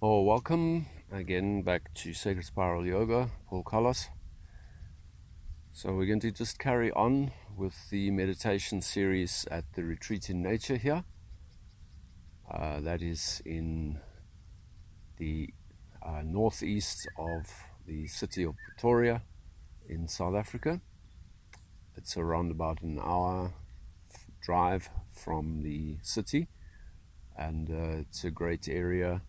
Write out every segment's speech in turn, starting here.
Oh, welcome again back to Sacred Spiral Yoga, Paul Carlos. So we're going to just carry on with the meditation series at the retreat in nature here. That is in the northeast of the city of Pretoria in South Africa. It's around about an hour drive from the city, and it's a great area.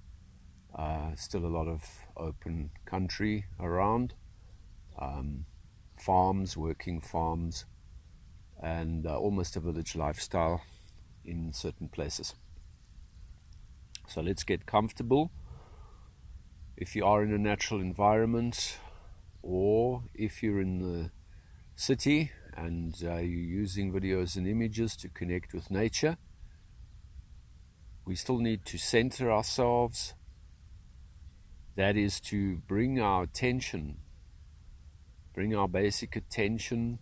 Still a lot of open country around, farms, working farms, and almost a village lifestyle in certain places. So let's get comfortable. If you are in a natural environment, or if you're in the city and you're using videos and images to connect with nature, we still need to center ourselves. That is to bring our attention, bring our basic attention,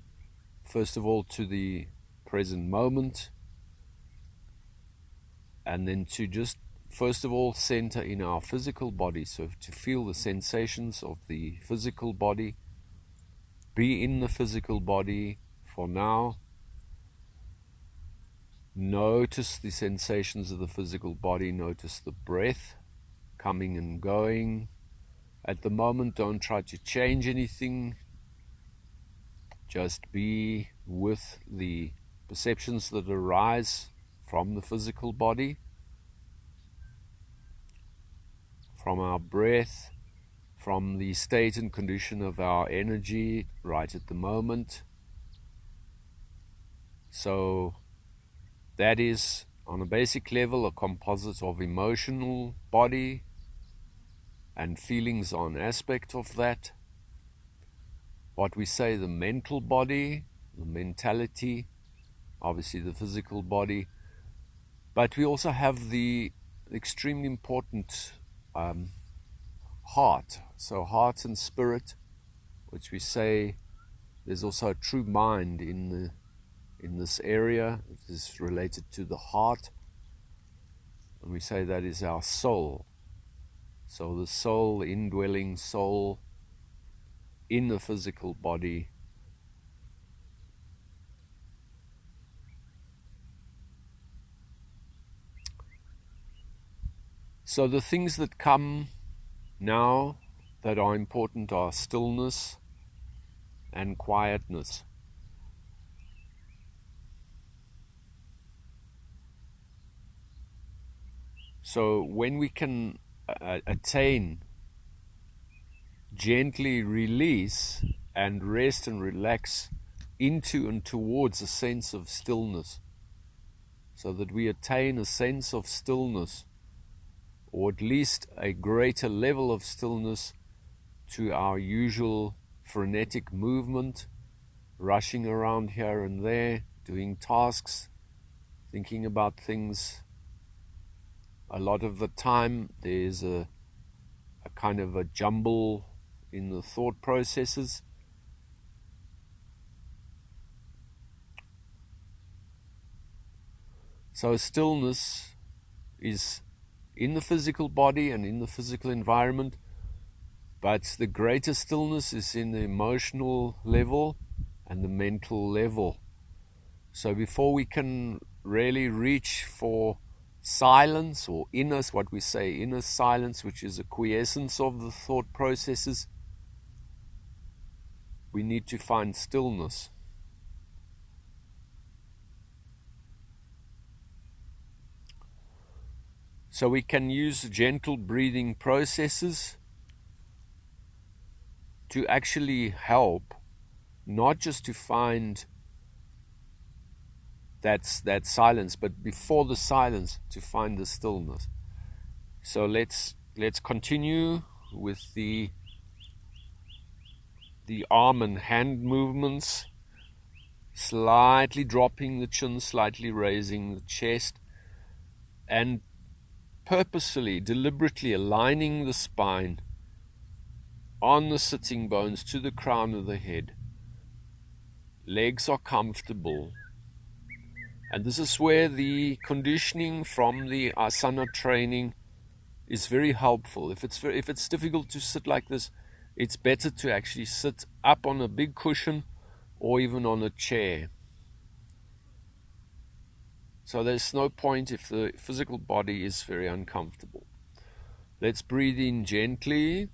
first of all, to the present moment, and then to just, first of all, center in our physical body. So to feel the sensations of the physical body, be in the physical body for now. Notice the sensations of the physical body, notice the breath coming and going. At the moment, don't try to change anything. Just be with the perceptions that arise from the physical body, from our breath, from the state and condition of our energy right at the moment. So that is, on a basic level, a composite of emotional body, and feelings are an aspect of that. What we say, the mental body, the mentality, obviously the physical body, but we also have the extremely important heart. So heart and spirit, which we say there's also a true mind in this area. It is related to the heart, and we say that is our soul. So the soul, indwelling soul in the physical body. So the things that come now that are important are stillness and quietness. So when we can attain, gently release and rest and relax into and towards a sense of stillness, so that we attain a sense of stillness, or at least a greater level of stillness to our usual frenetic movement, rushing around here and there, doing tasks, thinking about things. A lot of the time there's a kind of a jumble in the thought processes. So stillness is in the physical body and in the physical environment, but the greater stillness is in the emotional level and the mental level. So before we can really reach for silence, or inner, what we say, inner silence, which is a quiescence of the thought processes, we need to find stillness. So we can use gentle breathing processes to actually help, not just to find that silence, but before the silence, to find the stillness. So let's continue with the arm and hand movements, slightly dropping the chin, slightly raising the chest, and purposefully, deliberately aligning the spine on the sitting bones to the crown of the head. Legs are comfortable. And this is where the conditioning from the asana training is very helpful. If it's difficult to sit like this, it's better to actually sit up on a big cushion or even on a chair. So there's no point if the physical body is very uncomfortable. Let's breathe in gently.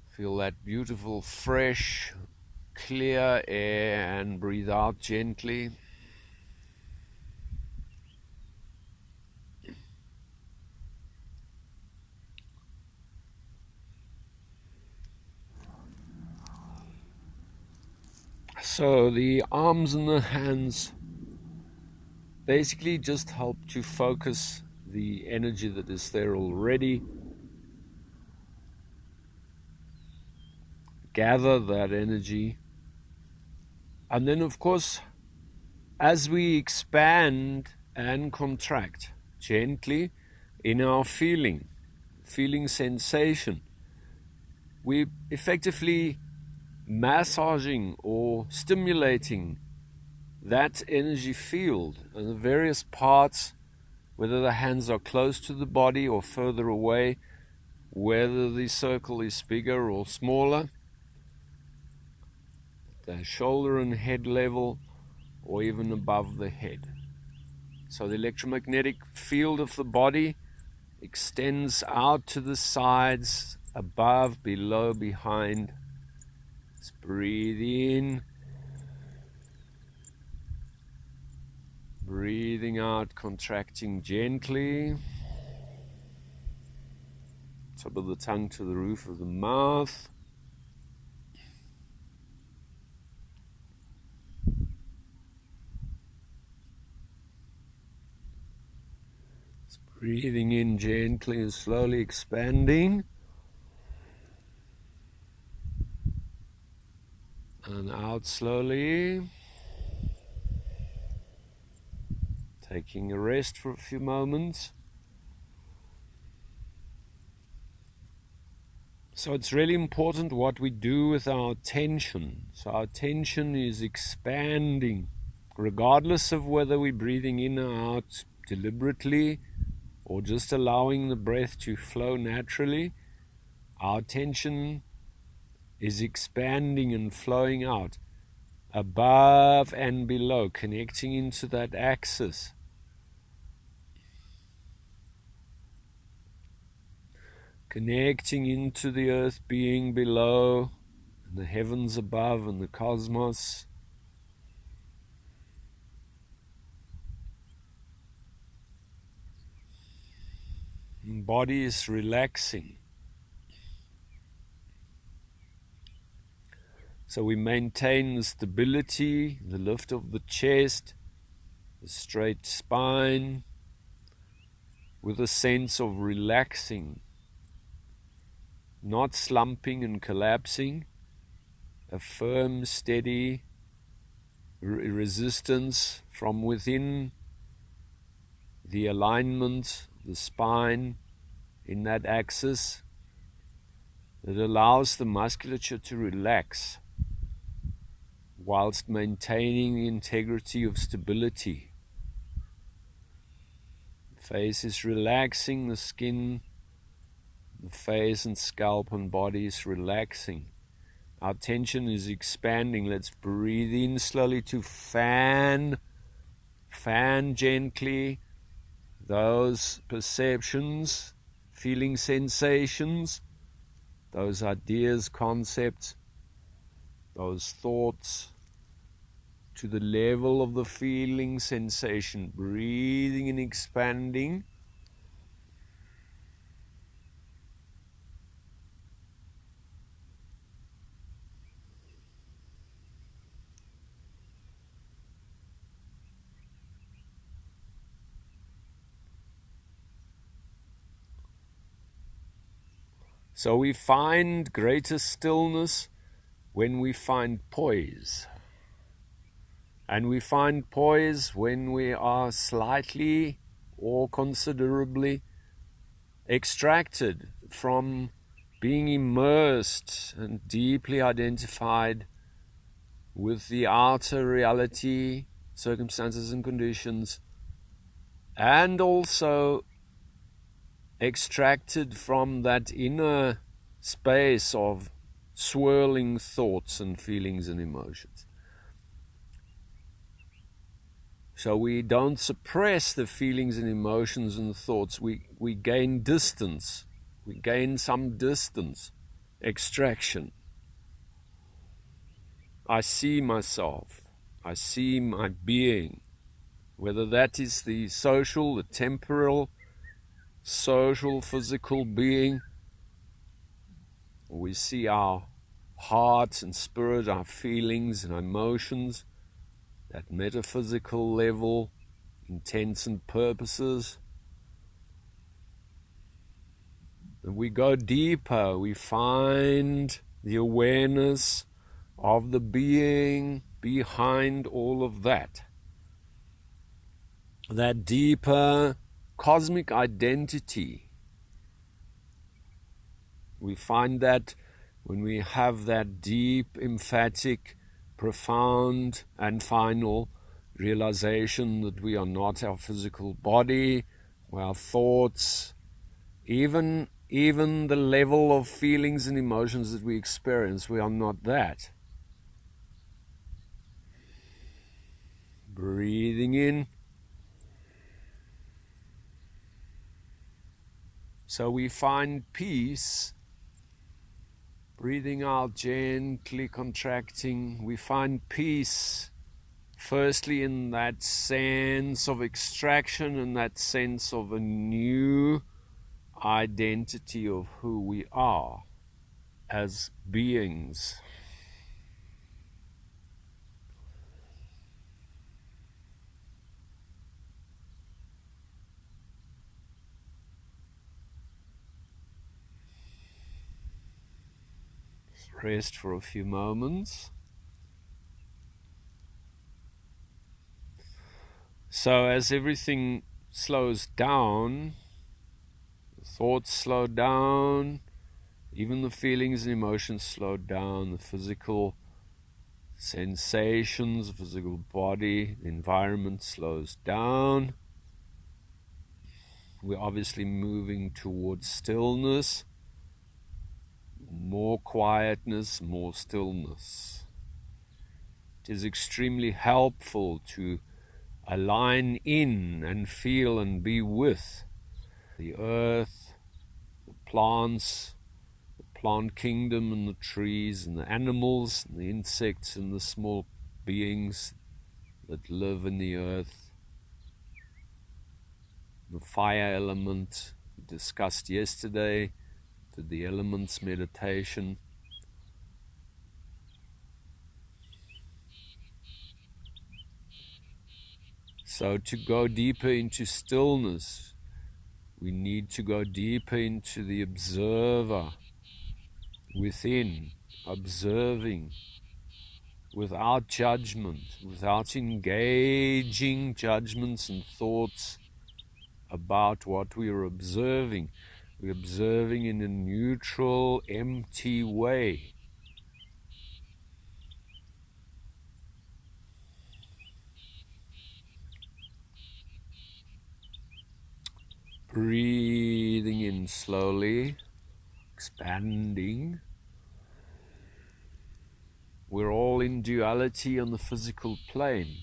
Feel that beautiful, fresh, clear air, and breathe out gently. So the arms and the hands basically just help to focus the energy that is there already. Gather that energy. And then, of course, as we expand and contract gently in our feeling sensation, we effectively massaging or stimulating that energy field and the various parts, whether the hands are close to the body or further away, whether the circle is bigger or smaller, the shoulder and head level, or even above the head. So the electromagnetic field of the body extends out to the sides, above, below, behind. Let's breathe in. Breathing out, contracting gently. Top of the tongue to the roof of the mouth. Breathing in gently and slowly expanding. And out slowly. Taking a rest for a few moments. So it's really important what we do with our attention. So our attention is expanding, regardless of whether we're breathing in or out deliberately, or just allowing the breath to flow naturally. Our attention is expanding and flowing out, above and below, connecting into that axis. Connecting into the earth being below, and the heavens above, and the cosmos. The body is relaxing. So we maintain the stability, the lift of the chest, the straight spine, with a sense of relaxing, not slumping and collapsing, a firm, steady resistance from within the alignment, the spine in that axis that allows the musculature to relax whilst maintaining the integrity of stability. The face is relaxing, the skin, the face and scalp and body is relaxing. Our tension is expanding. Let's breathe in slowly to fan gently those perceptions, feeling sensations, those ideas, concepts, those thoughts, to the level of the feeling sensation, breathing and expanding. So we find greater stillness when we find poise. And we find poise when we are slightly or considerably extracted from being immersed and deeply identified with the outer reality, circumstances and conditions, and also extracted from that inner space of swirling thoughts and feelings and emotions. So we don't suppress the feelings and emotions and thoughts. We gain distance. We gain some distance, extraction. I see myself. I see my being. Whether that is the social, the temporal, social, physical being, or we see our heart and spirit, our feelings and emotions, that metaphysical level, intents and purposes. And we go deeper, we find the awareness of the being behind all of that. That deeper cosmic identity. We find that when we have that deep, emphatic, profound and final realization that we are not our physical body, our thoughts, even the level of feelings and emotions that we experience, we are not that. Breathing in. So we find peace. Breathing out, gently contracting. We find peace, firstly, in that sense of extraction and that sense of a new identity of who we are as beings. Rest for a few moments. So as everything slows down, the thoughts slow down, even the feelings and emotions slow down, the physical sensations, the physical body, the environment slows down. We're obviously moving towards stillness, more quietness, more stillness. It is extremely helpful to align in and feel and be with the earth, the plants, the plant kingdom and the trees and the animals and the insects and the small beings that live in the earth. The fire element we discussed yesterday, to the elements meditation. So to go deeper into stillness, we need to go deeper into the observer within, observing without judgment, without engaging judgments and thoughts about what we are observing. We're observing in a neutral, empty way. Breathing in slowly, expanding. We're all in duality on the physical plane.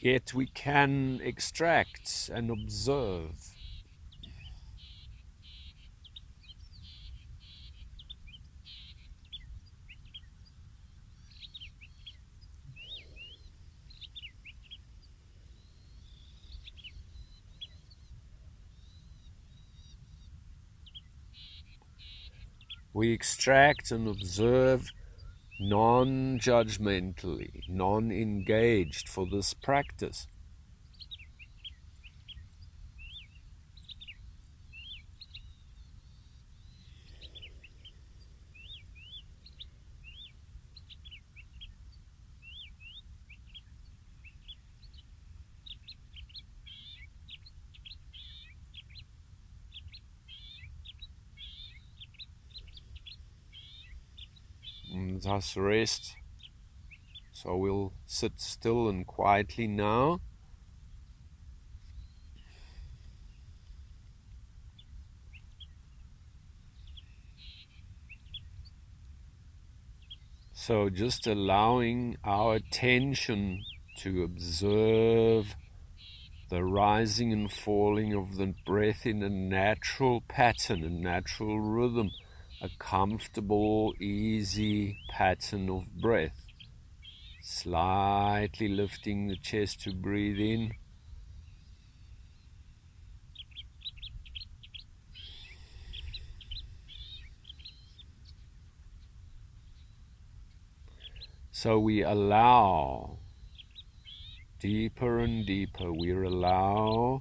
Yet we can extract and observe. We extract and observe non-judgmentally, non-engaged for this practice. And thus rest So we'll sit still and quietly now. So just allowing our attention to observe the rising and falling of the breath in a natural pattern, a natural rhythm, a comfortable, easy pattern of breath. Slightly lifting the chest to breathe in. So we allow deeper and deeper. We allow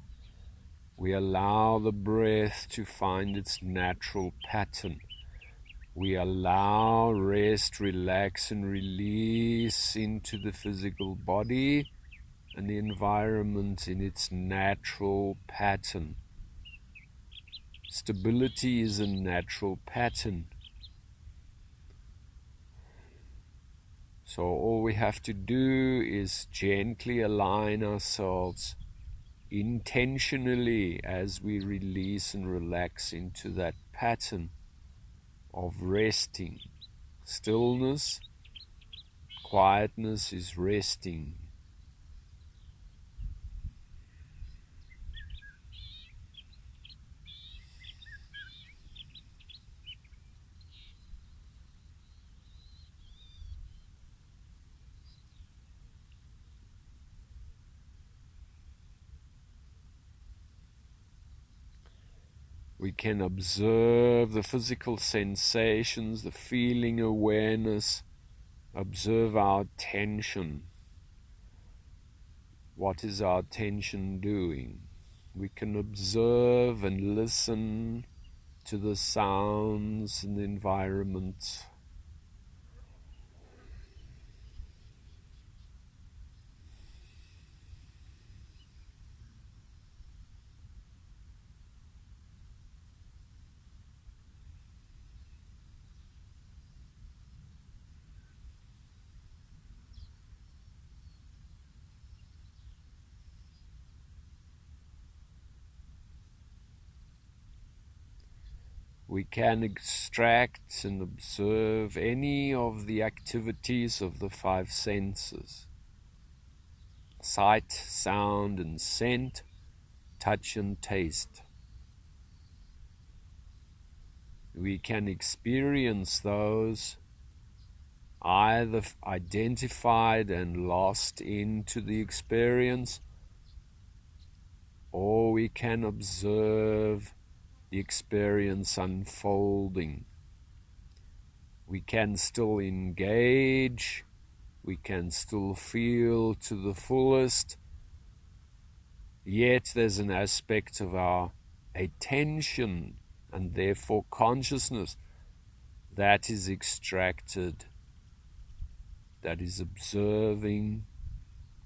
the breath to find its natural pattern. We allow rest, relax, and release into the physical body and the environment in its natural pattern. Stability is a natural pattern. So all we have to do is gently align ourselves intentionally as we release and relax into that pattern of resting. Stillness, quietness is resting. We can observe the physical sensations, the feeling awareness, observe our tension. What is our tension doing? We can observe and listen to the sounds in the environment. We can extract and observe any of the activities of the five senses: sight, sound, and scent, touch and taste. We can experience those either identified and lost into the experience, or we can observe the experience unfolding. We can still engage, we can still feel to the fullest, yet there's an aspect of our attention and therefore consciousness that is extracted, that is observing,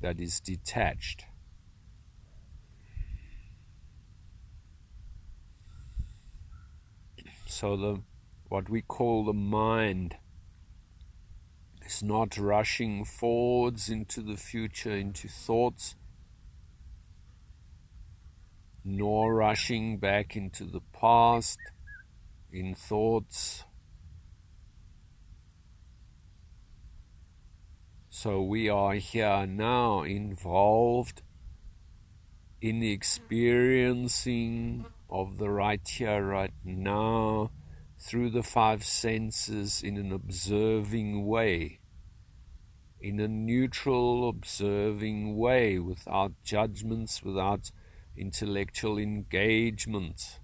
that is detached. So what we call the mind is not rushing forwards into the future, into thoughts, nor rushing back into the past in thoughts. So we are here now involved in the experiencing of the right here, right now, through the five senses in an observing way, in a neutral observing way, without judgments, without intellectual engagement,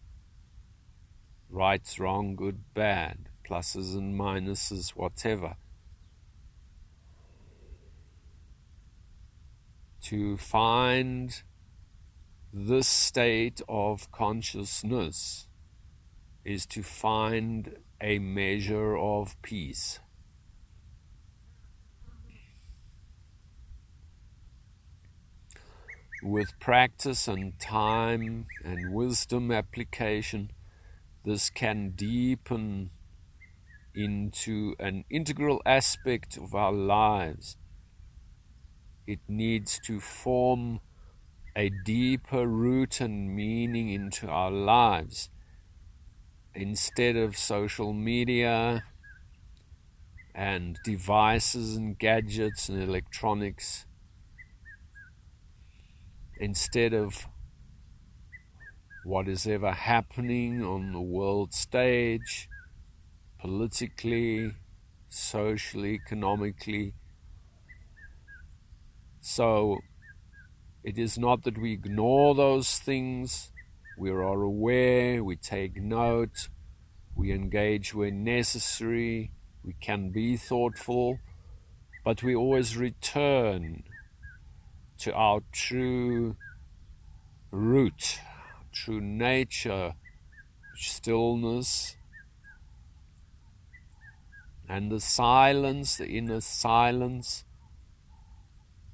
right, wrong, good, bad, pluses and minuses, whatever. To find this state of consciousness is to find a measure of peace. With practice and time and wisdom application, this can deepen into an integral aspect of our lives, It needs to form a deeper root and meaning into our lives. Instead of social media and devices and gadgets and electronics, instead of what is ever happening on the world stage, politically, socially, economically. So it is not that we ignore those things. We are aware, we take note, we engage when necessary, we can be thoughtful, but we always return to our true root, true nature, stillness, and the silence, the inner silence,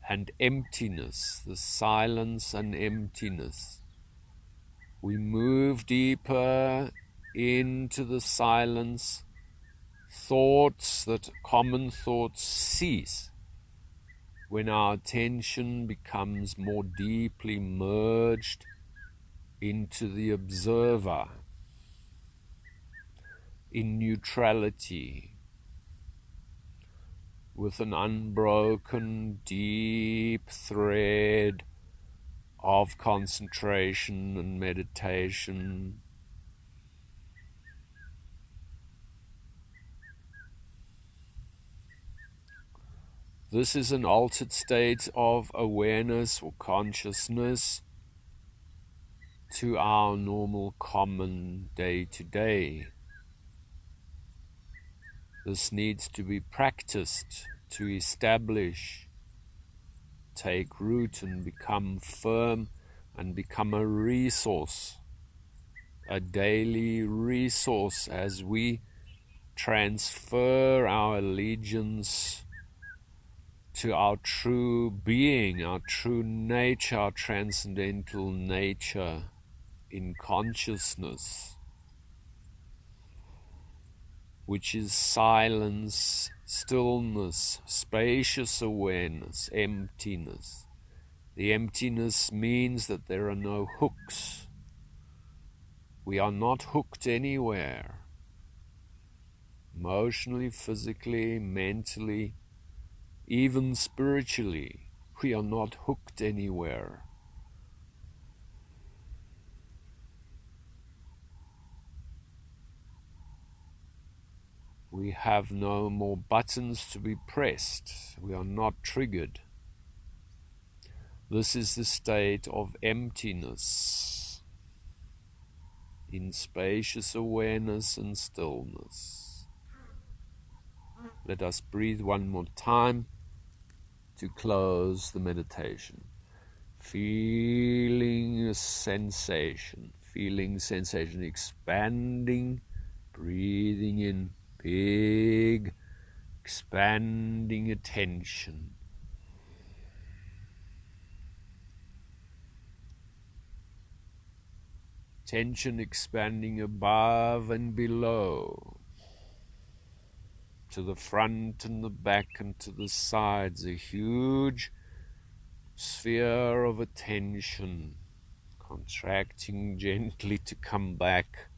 and emptiness, the silence and emptiness. We move deeper into the silence. Common thoughts cease when our attention becomes more deeply merged into the observer, in neutrality, with an unbroken, deep thread of concentration and meditation. This is an altered state of awareness or consciousness to our normal, common day-to-day. This needs to be practiced to establish, take root and become firm and become a resource, a daily resource as we transfer our allegiance to our true being, our true nature, our transcendental nature in consciousness, which is silence, stillness, spacious awareness, emptiness. The emptiness means that there are no hooks. We are not hooked anywhere. Emotionally, physically, mentally, even spiritually, we are not hooked anywhere. We have no more buttons to be pressed. We are not triggered. This is the state of emptiness in spacious awareness and stillness. Let us breathe one more time to close the meditation. Feeling sensation expanding, breathing in big, expanding attention. Tension expanding above and below, to the front and the back and to the sides, a huge sphere of attention, contracting gently to come back.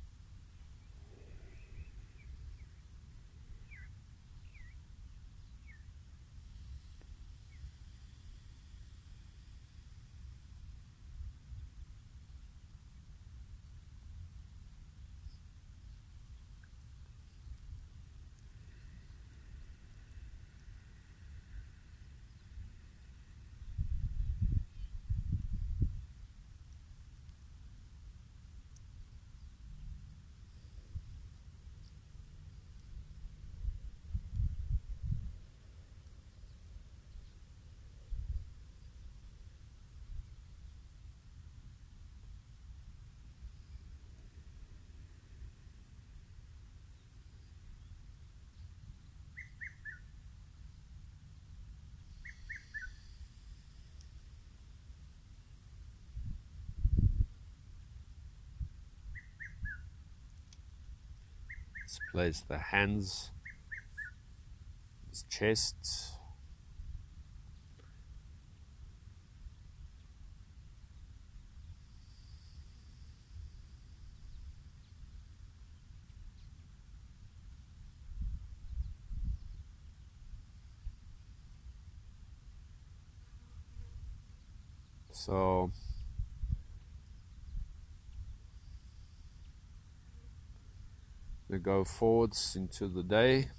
Let's place the hands on his chest, So we go forwards into the day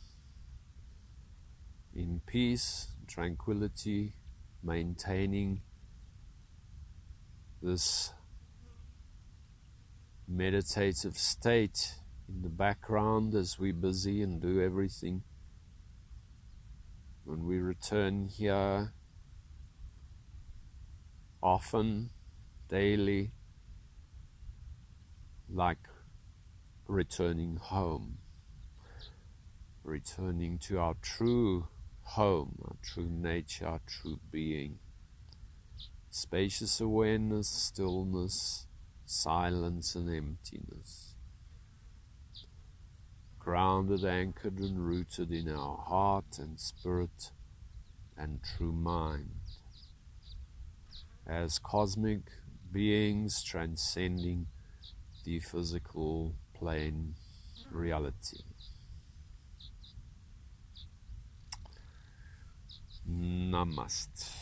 in peace, tranquility, maintaining this meditative state in the background as we're busy and do everything. When we return here often, daily, like returning home, returning to our true home, our true nature, our true being. Spacious awareness, stillness, silence and emptiness. Grounded, anchored and rooted in our heart and spirit and true mind. As cosmic beings transcending the physical plane reality. Namaste.